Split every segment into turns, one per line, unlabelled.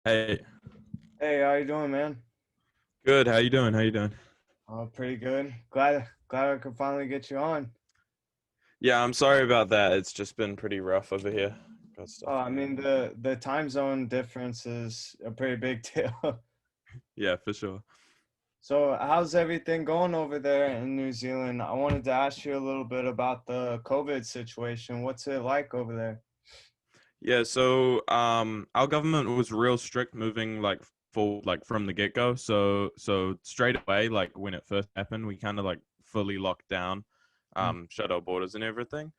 Hey,
Hey, how you doing, man?
good. How you doing? How you doing?
Oh, pretty good. Glad I could finally get you on.
Yeah, I'm sorry about that. It's just been pretty rough over here. Got stuff
I
going
mean
on.
the time zone difference is a pretty big deal.
Yeah, for sure.
So, how's everything going over there in New Zealand? I wanted to ask you a little bit about the COVID situation. What's it like over there?
Yeah, so our government was real strict moving like full like from the get-go. So straight away, like when it first happened, we kind of like fully locked down,
Mm.
shut our borders and everything.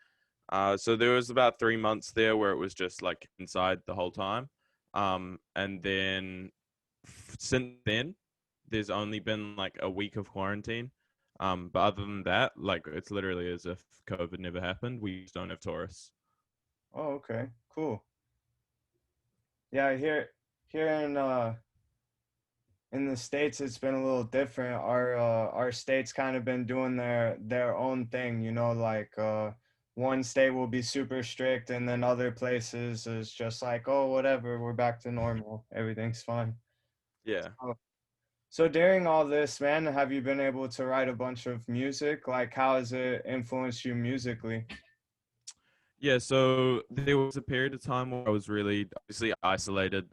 So there was about 3 months there where it was just like inside the whole time. And then since then, there's only been like a week of quarantine. But other than that, like it's literally as if COVID never happened. We just don't have tourists.
Oh, okay. Cool. Yeah, here in the States it's been a little different. Our state's kind of been doing their own thing, one state will be super strict and then other places is just like, oh, whatever, we're back to normal. Everything's fine.
Yeah.
So, so during all this, man, have you been able to write a bunch of music? Like how has it influenced you musically?
Yeah, so there was a period of time where I was really obviously isolated,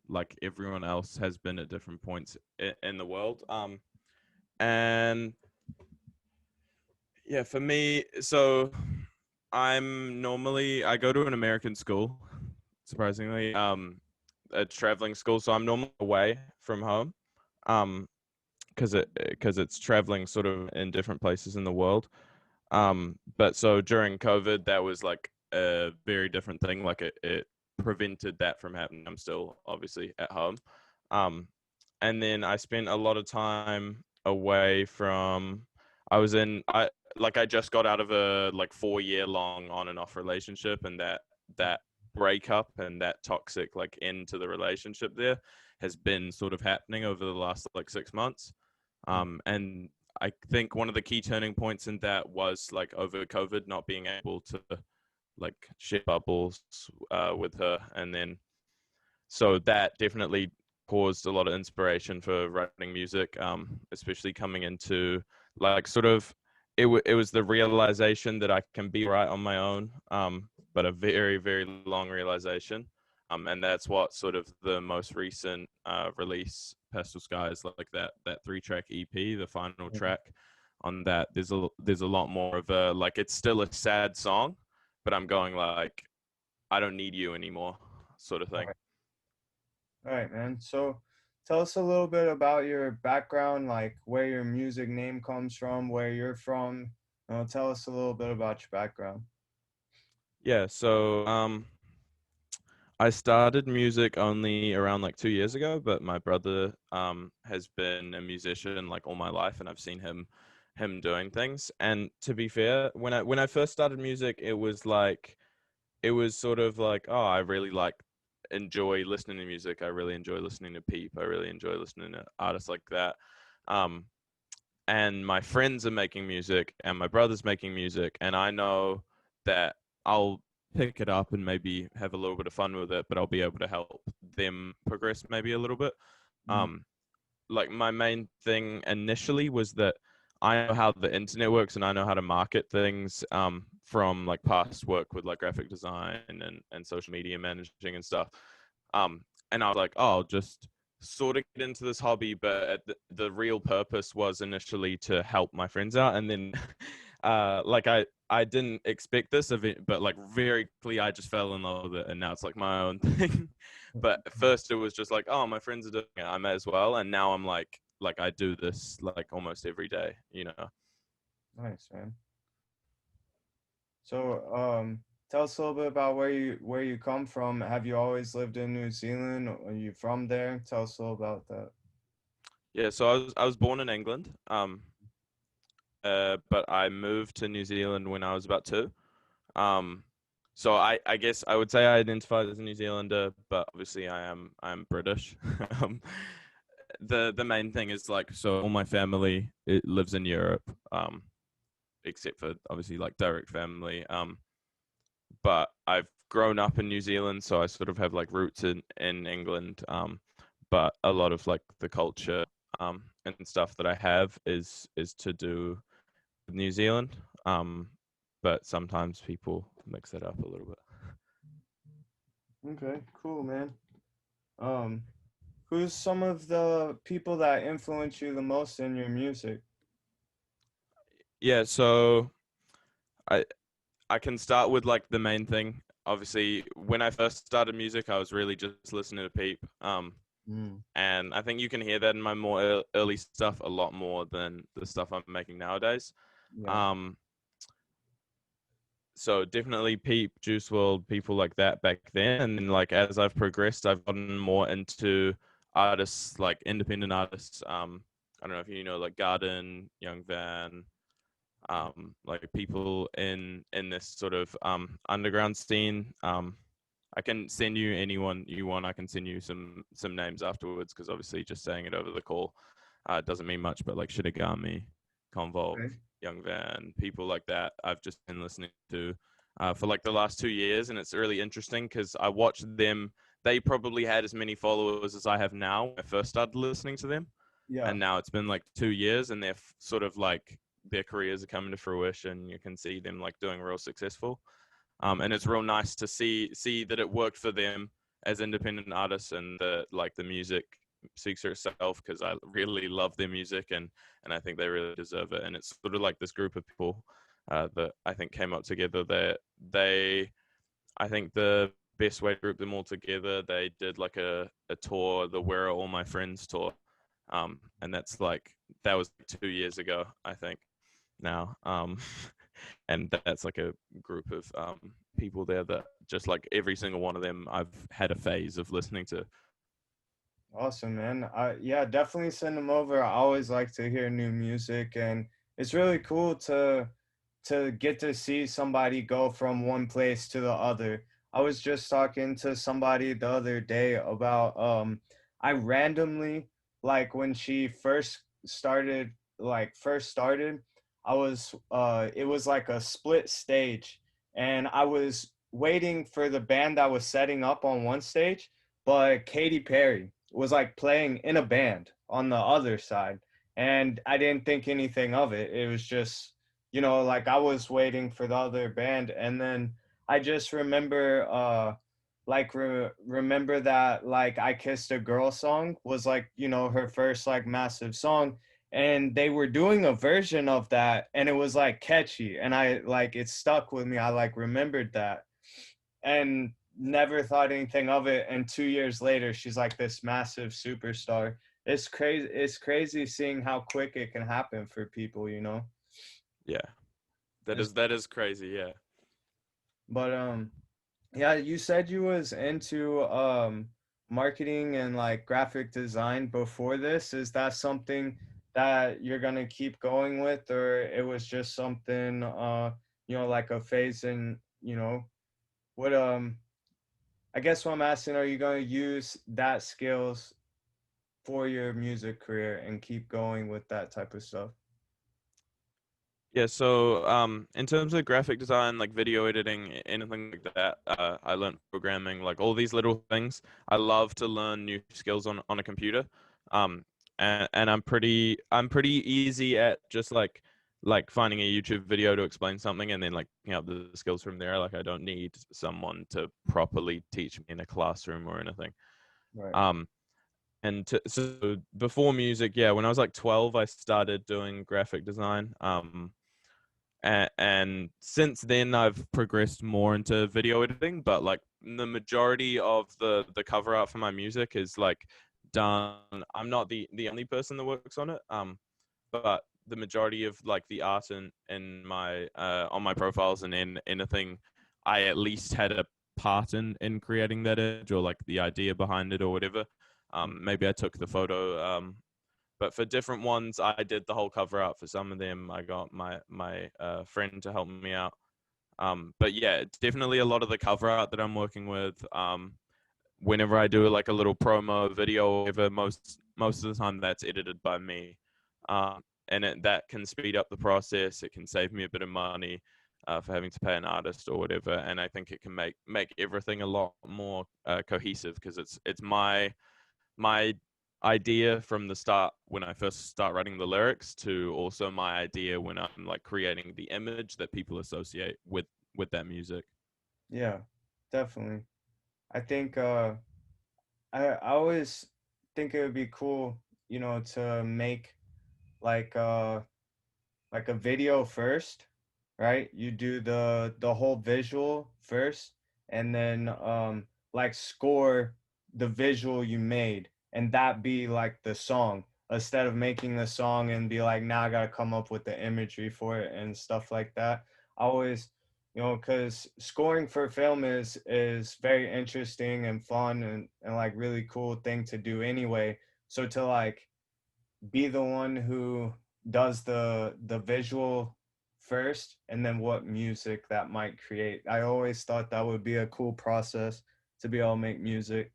like everyone else has been at different points in the world. And yeah, for me, so I go to an American school, surprisingly, a traveling school, so I'm normally away from home, um, because it's traveling sort of in different places in the world. But so during COVID, that was like a very different thing. Like it prevented that from happening. I'm still obviously at home. Um, and then I spent a lot of time away from. I was in. I just got out of a like 4 year long on and off relationship, and that breakup and that toxic like end to the relationship there has been sort of happening over the last like 6 months. And I think one of the key turning points in that was like over COVID not being able to like share bubbles with her, and then so that definitely caused a lot of inspiration for writing music, especially coming into like sort of it was the realization that I can be right on my own, but a very very long realization. And that's what sort of the most recent release, Pastel Skies, like that 3 track EP, the final track on that. There's a lot more of a like it's still a sad song, but I'm going like I don't need you anymore, sort of
All
thing.
right, all right, man. So tell us a little bit about your background, like where your music name comes from, where you're from. Tell us a little bit about your background.
Yeah, so I started music only around like 2 years ago, but my brother has been a musician like all my life, and I've seen him doing things. And to be fair, when I first started music, it was sort of like, oh, I really like enjoy listening to music. I really enjoy listening to Peep. I really enjoy listening to artists like that. Um, and my friends are making music and my brother's making music, and I know that I'll pick it up and maybe have a little bit of fun with it, but I'll be able to help them progress maybe a little bit.
Mm.
um like my main thing initially was that I know how the internet works and I know how to market things, from like past work with like graphic design and social media managing and stuff. um and I was like, oh, I'll just sort of get into this hobby, but the real purpose was initially to help my friends out. And then like I didn't expect this event, but like very quickly I just fell in love with it, and now it's like my own thing. But at first it was just like, oh, my friends are doing it, I may as well. And now I'm like I do this like almost every day, you know.
Nice, man. So, tell us a little bit about where you come from. Have you always lived in New Zealand? Are you from there? Tell us a little about that.
Yeah, so I was born in England, but I moved to New Zealand when I was about 2. Um, so I guess I would say I identify as a New Zealander, but obviously I'm British. um, the main thing is like, so all my family it lives in Europe, except for obviously like direct family. but I've grown up in New Zealand, so I sort of have like roots in England. But a lot of like the culture and stuff that I have is to do with New Zealand. But sometimes people mix it up a little bit.
Okay, cool, man. Um, who's some of the people that influence you the most in your music?
Yeah, so I I can start with like the main thing. Obviously, when I first started music, I was really just listening to Peep.
Mm,
And I think you can hear that in my more early stuff a lot more than the stuff I'm making nowadays.
yeah.
Um, so definitely Peep, Juice World, people like that back then. And then like as I've progressed, I've gotten more into artists like independent artists. I don't know if you know like Garden, Young Van, like people in this sort of underground scene. I can send you anyone you want. I can send you some names afterwards because obviously just saying it over the call doesn't mean much. But like Shitagami, Convolve,
Okay.
Young Van, people like that, I've just been listening to for like the last 2 years, and it's really interesting because I watched them. They probably had as many followers as I have now when I first started listening to them,
Yeah.
and now it's been like 2 years, and they're sort of like their careers are coming to fruition. You can see them like doing real successful. And it's real nice to see that it worked for them as independent artists, and the like the music speaks for itself because I really love their music, and I think they really deserve it. And it's sort of like this group of people that I think came up together. That they I think the best way to group them all together, they did like a tour, the Where Are All My Friends tour, and that was 2 years ago, I think now. And that's like a group of people there that just like every single one of them I've had a phase of listening to.
Awesome, man. Yeah, definitely send them over. I always like to hear new music, and it's really cool to get to see somebody go from one place to the other. I was just talking to somebody the other day about I randomly, like when she first started, I was it was like a split stage, and I was waiting for the band that was setting up on one stage, but Katy Perry was like playing in a band on the other side, and I didn't think anything of it. It was just, like I was waiting for the other band, and then I just remember remember that like I Kissed a Girl song was like, her first like massive song, and they were doing a version of that, and it was like catchy, and I like it stuck with me. I like remembered that, and never thought anything of it, and 2 years later she's like this massive superstar. It's crazy seeing how quick it can happen for people.
Yeah, that
It's,
is crazy. Yeah.
but yeah, you said you was into marketing and like graphic design before this. Is that something that you're gonna keep going with, or it was just something like a phase? And what I guess what I'm asking, are you gonna use that skills for your music career and keep going with that type of stuff?
Yeah, so in terms of graphic design, like video editing, anything like that, I learned programming, like all these little things. I love to learn new skills on a computer. Um, and I'm pretty easy at just like finding a YouTube video to explain something and then like picking up the skills from there. Like I don't need someone to properly teach me in a classroom or anything.
Right.
Um, so before music, yeah, when I was like 12, I started doing graphic design. And since then I've progressed more into video editing, but like the majority of the cover art for my music is like done. I'm not the only person that works on it, but the majority of like the art in my on my profiles and in anything, I at least had a part in creating that image or like the idea behind it or whatever. Maybe I took the photo, but for different ones, I did the whole cover art. For some of them, I got my friend to help me out. But yeah, it's definitely a lot of the cover art that I'm working with. Whenever I do like a little promo video or whatever, most of the time that's edited by me. And that can speed up the process. It can save me a bit of money. for having to pay an artist or whatever. And I think it can make everything a lot more cohesive, because it's my idea from the start when I first start writing the lyrics, to also my idea when I'm like creating the image that people associate with that music.
Yeah, definitely. I think I always think it would be cool, to make like uh like a video first, right? You do the whole visual first, and then like score the visual you made, and that be like the song, instead of making the song and be like, now I gotta come up with the imagery for it and stuff like that. I always, because scoring for film is very interesting and fun, and like really cool thing to do anyway. So to like be the one who does the visual first, and then what music that might create. I always thought that would be a cool process to be able to make music.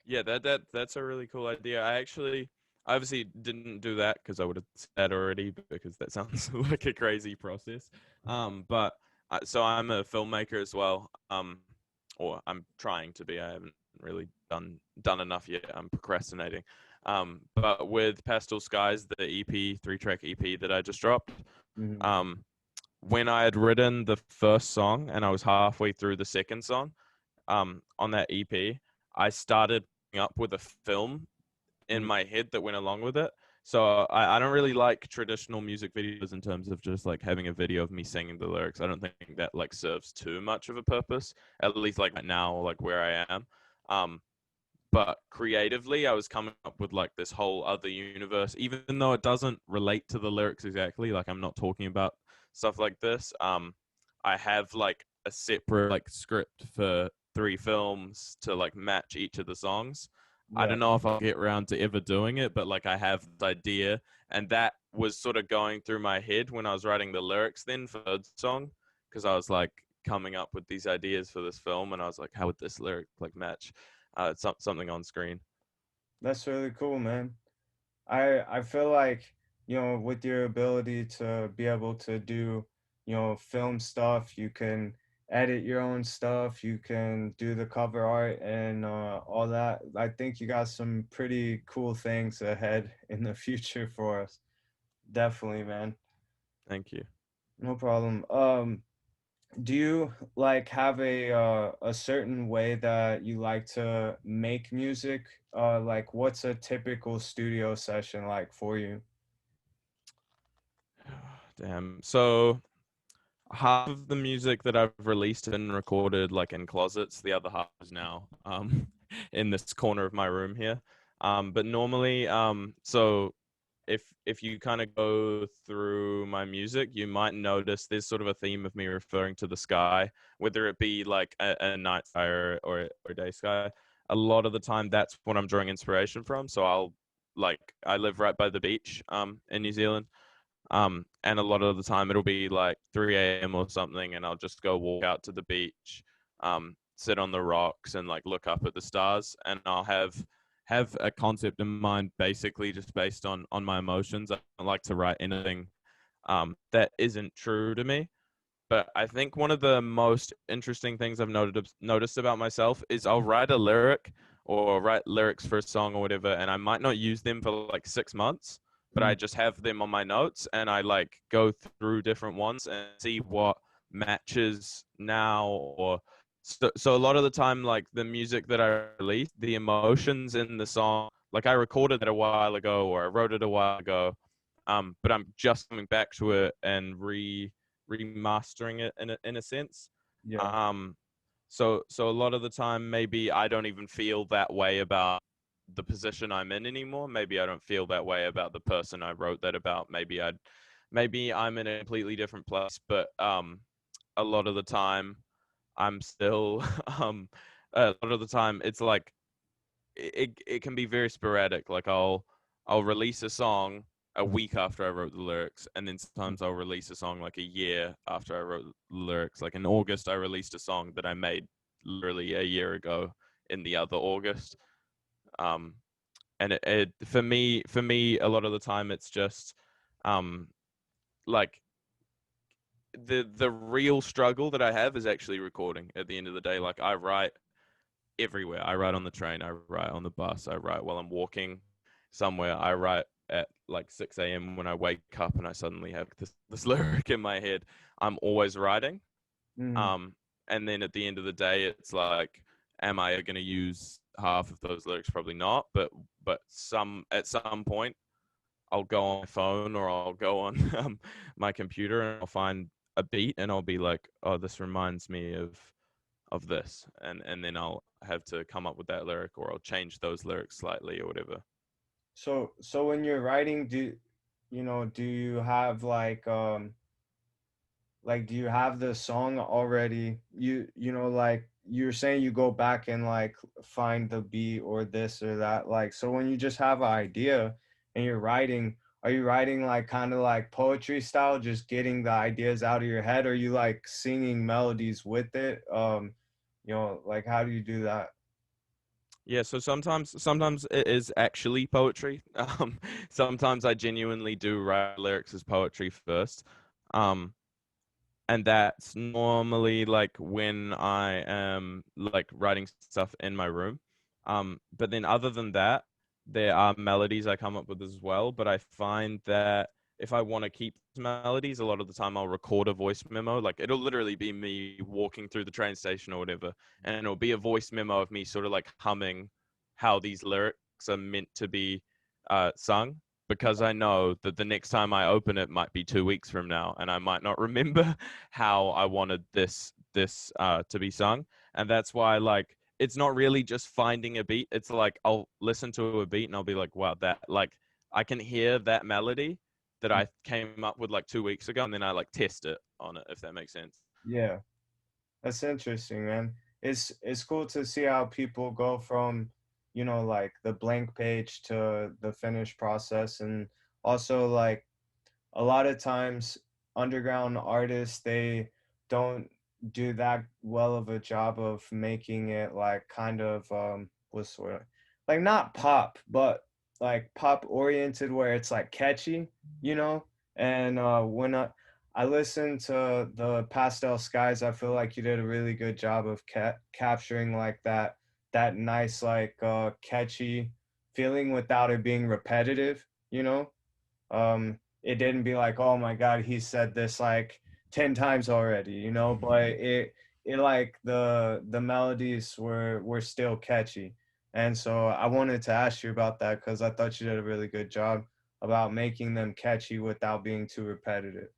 Yeah, that's a really cool idea. I actually obviously didn't do that because I would have said that already, because that sounds like a crazy process. But so I'm a filmmaker as well. Or I'm trying to be. I haven't really done enough yet. I'm procrastinating. But with Pastel Skies, the EP, 3-track EP that I just dropped,
Mhm.
um, when I had written the first song and I was halfway through the second song, on that EP, I started up with a film in
Mhm.
my head that went along with it. So I don't really like traditional music videos in terms of just like having a video of me singing the lyrics. I don't think that like serves too much of a purpose, at least like right now, like where I am. Um, but creatively, I was coming up with like this whole other universe, even though it doesn't relate to the lyrics exactly. Like I'm not talking about stuff like this. I have like a separate like script for 3 films to like match each of the songs. I
Yeah,
don't know if I'll get around to ever doing it, but like I have this idea, and that was sort of going through my head when I was writing the lyrics then for the song, because I was like coming up with these ideas for this film, and I was like, how would this lyric like match something on screen?
that's really cool, man. I feel like, with your ability to be able to do, film stuff, you can edit your own stuff, you can do the cover art and all that. I think you got some pretty cool things ahead in the future for us. Definitely, man.
Thank you.
No problem. Do you like have a certain way that you like to make music? Like what's a typical studio session like for you?
Damn. So half of the music that I've released and recorded like in closets. The other half is now in this corner of my room here. But normally, so if you kind of go through my music, you might notice there's sort of a theme of me referring to the sky, whether it be like a night sky or a day sky. A lot of the time, that's what I'm drawing inspiration from. So I live right by the beach in New Zealand. And a lot of the time it'll be like 3 a.m. or something, and I'll just go walk out to the beach, sit on the rocks, and like look up at the stars, and I'll have a concept in mind, basically just based on my emotions. I don't like to write anything that isn't true to me. But I think one of the most interesting things I've noticed about myself is I'll write a lyric or write lyrics for a song or whatever, and I might not use them for like 6 months, but I
Mm,
just have them on my notes, and I like go through different ones and see what matches now. Or so a lot of the time, like the music that I release, the emotions in the song, like I recorded it a while ago or I wrote it a while ago, but I'm just coming back to it and remastering it in a sense.
yeah.
Um, so a lot of the time, maybe I don't even feel that way about the position I'm in anymore. Maybe I don't feel that way about the person I wrote that about. Maybe I'm in a completely different place. But a lot of the time, I'm still a lot of the time it's like it can be very sporadic. Like I'll release a song a week after I wrote the lyrics, and then sometimes I'll release a song like a year after I wrote the lyrics. Like in August, I released a song that I made literally a year ago in the other August. Um, and it for me, a lot of the time it's just um like the real struggle that I have is actually recording at the end of the day. Like I write everywhere. I write on the train, I write on the bus, I write while I'm walking somewhere, I write at like 6 a.m. when I wake up and I suddenly have this lyric in my head. I'm always writing.
Mm.
Um, and then at the end of the day, it's like, am I going to use half of those lyrics? Probably not. But some at some point, I'll go on my phone or I'll go on my computer and I'll find a beat and I'll be like, oh, this reminds me of this, and then I'll have to come up with that lyric or I'll change those lyrics slightly or whatever.
So when you're writing, do you have like do you have the song already? Like you're saying you go back and like find the beat or this or that. Like so when you just have an idea and you're writing, are you writing like kind of like poetry style, just getting the ideas out of your head, or are you like singing melodies with it? Like how do you do that?
Yeah, so sometimes it is actually poetry. Sometimes I genuinely do write lyrics as poetry first. Um, and that's normally like when I am like writing stuff in my room. But then other than that, there are melodies I come up with as well. But I find that if I want to keep melodies, a lot of the time I'll record a voice memo. Like it'll literally be me walking through the train station or whatever, and it'll be a voice memo of me sort of like humming how these lyrics are meant to be sung, because I know that the next time I open it might be 2 weeks from now, and I might not remember how I wanted this to be sung, and that's why like it's not really just finding a beat. It's like I'll listen to a beat and I'll be like, wow, that like I can hear that melody that I came up with like 2 weeks ago, and then I like test it on it, if that makes sense.
Yeah. That's interesting, man. It's cool to see how people go from, like the blank page to the finished process. And also like a lot of times underground artists, they don't do that well of a job of making it like kind of what's the word? Like not pop, but like pop oriented where it's like catchy, you know? And when I listened to the Pastel Skies, I feel like you did a really good job of capturing like that nice like catchy feeling without it being repetitive, you know? It didn't be like, oh my god, he said this like 10 times already, but it like the melodies were still catchy. And so I wanted to ask you about that because I thought you did a really good job about making them catchy without being too repetitive.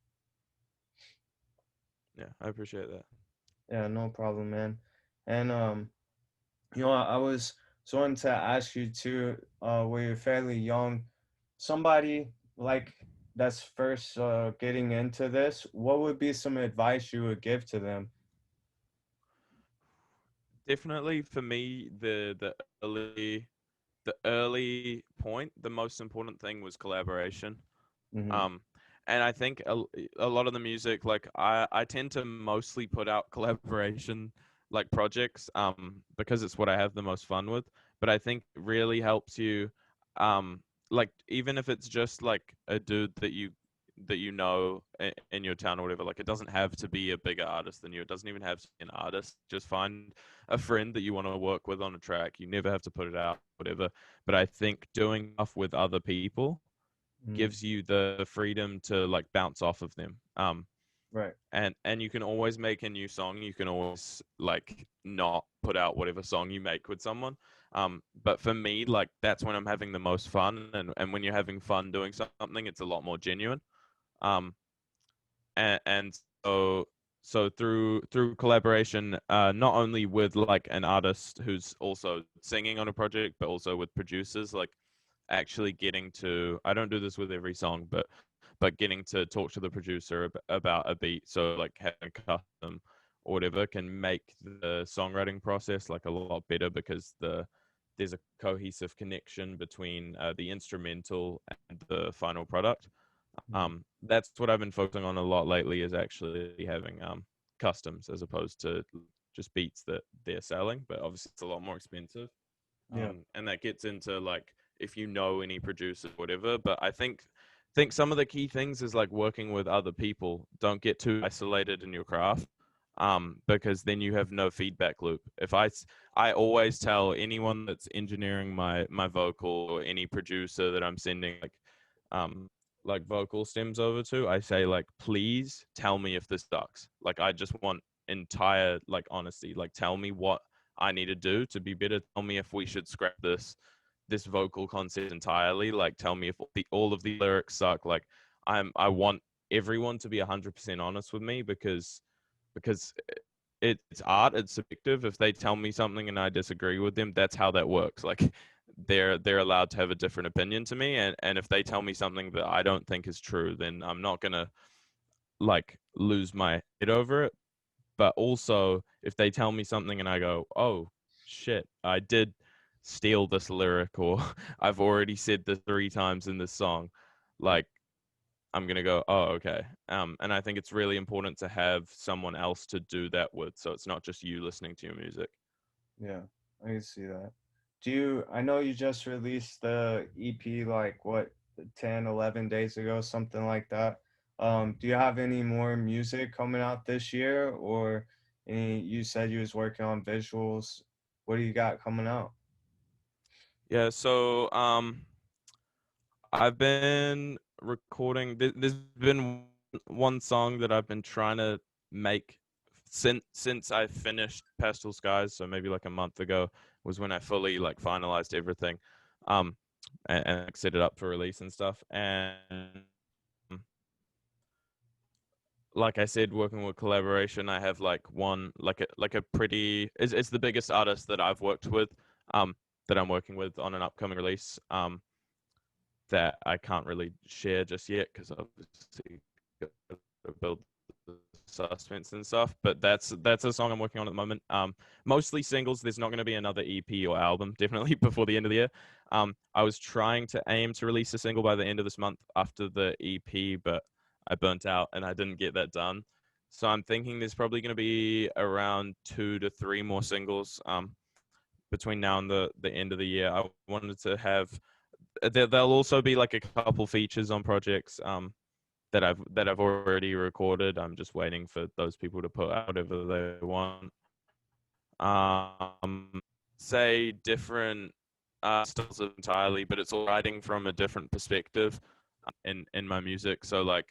Yeah, I appreciate that.
Yeah, no problem, man. And I was so wanting to ask you too, where you're fairly young, somebody like that's first getting into this, what would be some advice you would give to them?
Definitely for me, the early point, the most important thing was collaboration.
Mm-hmm.
Um, and I think a lot of the music, like I tend to mostly put out collaboration like projects, because it's what I have the most fun with. But I think it really helps you, um, like even if it's just like a dude that you know in your town or whatever. Like it doesn't have to be a bigger artist than you. It doesn't even have to be an artist. Just find a friend that you want to work with on a track. You never have to put it out, whatever. But I think doing stuff with other people
Mm-hmm.
gives you the freedom to like bounce off of them.
Right.
And you can always make a new song. You can always like not put out whatever song you make with someone. But for me, like that's when I'm having the most fun, and when you're having fun doing something, it's a lot more genuine. Um, and so through collaboration, not only with like an artist who's also singing on a project, but also with producers, like actually getting to, I don't do this with every song, but getting to talk to the producer about a beat, so like having a custom or whatever can make the songwriting process like a lot better, because there's a cohesive connection between the instrumental and the final product.
Mhm.
That's what I've been focusing on a lot lately, is actually having customs as opposed to just beats that they're selling, but obviously it's a lot more expensive.
Yeah.
And that gets into like if you know any producers, whatever. But I think think some of the key things is like working with other people. Don't get too isolated in your craft, because then you have no feedback loop. I always tell anyone that's engineering my vocal, or any producer that I'm sending um like vocal stems over to, I say like, please tell me if this sucks. Like, I just want entire like honesty. Like, tell me what I need to do to be better. Tell me if we should scrap this vocal concept entirely. Like, tell me if all of the lyrics suck. Like, I want everyone to be 100% honest with me, because it's art, it's subjective. If they tell me something and I disagree with them, that's how that works. Like, they're allowed to have a different opinion to me, and if they tell me something that I don't think is true, then I'm not gonna like lose my head over it. But also, if they tell me something and I go, oh shit, I did steal this lyric, or I've already said this 3 times in this song, like, I'm gonna go, oh, okay. And I think it's really important to have someone else to do that with, so it's not just you listening to your music.
Yeah, I can see that. I know you just released the EP like what, 10, 11 days ago, something like that. Do you have any more music coming out this year, or you said you was working on visuals. What do you got coming out?
Yeah, so I've been recording. There's been one song that I've been trying to make since I finished Pastel Skies. So maybe like a month ago was when I fully like finalized everything, and like, set it up for release and stuff. And like I said, working with collaboration, I have like one like a pretty. It's the biggest artist that I've worked with, that I'm working with on an upcoming release. That I can't really share just yet, because obviously gotta build the suspense and stuff. But that's a song I'm working on at the moment. Mostly singles. There's not going to be another EP or album definitely before the end of the year. I was trying to aim to release a single by the end of this month after the EP, but I burnt out and I didn't get that done. So I'm thinking there's probably going to be around 2 to 3 more singles between now and the end of the year. I wanted to have there'll also be like a couple features on projects that I've already recorded. I'm just waiting for those people to put out whatever they want. Say different styles entirely, but it's all writing from a different perspective in my music. So like,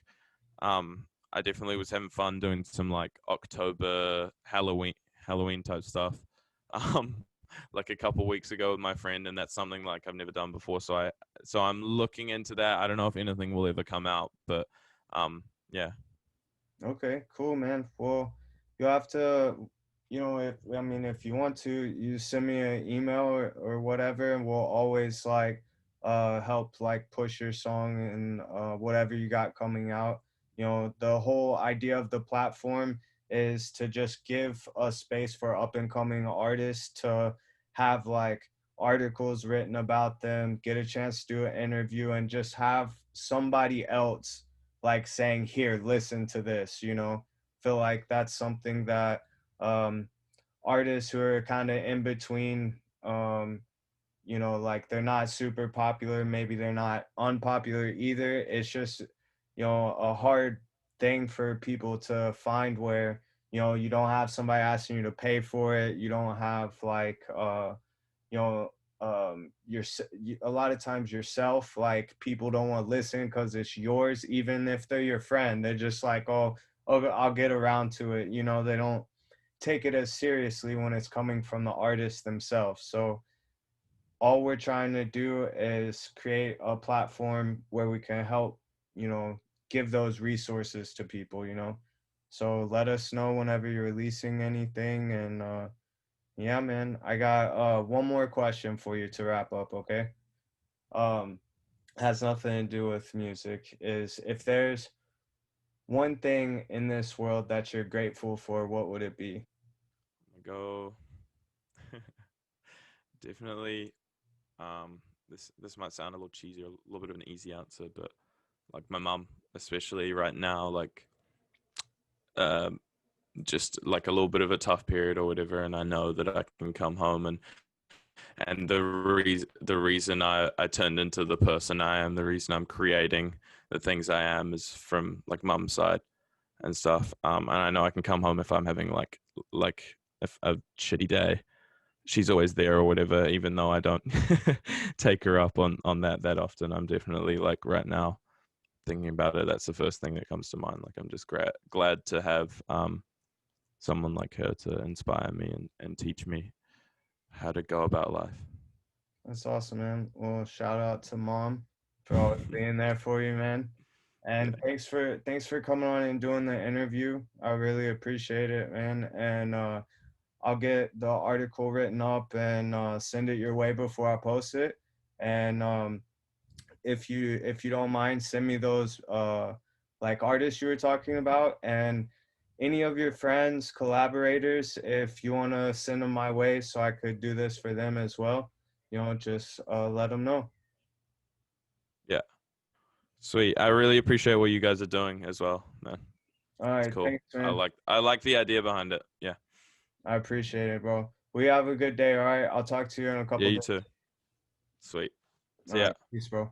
I definitely was having fun doing some like October Halloween type stuff. Um, like a couple weeks ago with my friend, and that's something like I've never done before. So I'm looking into that. I don't know if anything will ever come out, but yeah.
Okay, cool, man. Well, you'll have to, if I mean, if you want to, you send me an email or whatever, and we'll always like help like push your song and whatever you got coming out. The whole idea of the platform is to just give a space for up and coming artists to have like articles written about them, get a chance to do an interview, and just have somebody else like saying, here, listen to this. Feel like that's something that um artists who are kind of in between, like they're not super popular, maybe they're not unpopular either. It's just a hard thing for people to find, where you don't have somebody asking you to pay for it. You don't have like you know your a lot of times yourself, like people don't want to listen because it's yours, even if they're your friend. They're just like, oh, I'll get around to it. They don't take it as seriously when it's coming from the artists themselves. So all we're trying to do is create a platform where we can help, you know give those resources to people. So let us know whenever you're releasing anything. And yeah, man, I got one more question for you to wrap up, okay? Um, has nothing to do with music. Is, if there's one thing in this world that you're grateful for, what would it be?
Go. Definitely. This might sound a little cheesy or a little bit of an easy answer, but like my mum, especially right now, like um, just like a little bit of a tough period or whatever, and I know that I can come home, and the reason I turned into the person I am, the reason I'm creating the things I am is from like mum's side and stuff. And I know I can come home if I'm having like if a shitty day. She's always there or whatever, even though I don't take her up on that often. I'm definitely like right now thinking about it. That's the first thing that comes to mind. Like I'm just glad to have someone like her to inspire me and teach me how to go about life.
That's awesome, man. Well, shout out to mom for always being there for you, man. And
Yeah,
thanks for coming on and doing the interview. I really appreciate it, man. And I'll get the article written up and send it your way before I post it. And if you don't mind, send me those like artists you were talking about, and any of your friends, collaborators, if you want to send them my way so I could do this for them as well. Just let them know.
yeah, sweet. I really appreciate what you guys are doing as well, man.
All
It's
right,
cool.
thanks, man.
I like the idea behind it. Yeah.
I appreciate it, bro. We have a good day. All right, I'll talk to you in a
Yeah,
couple
you
days.
too. Sweet.
All
See ya.
right, peace, bro.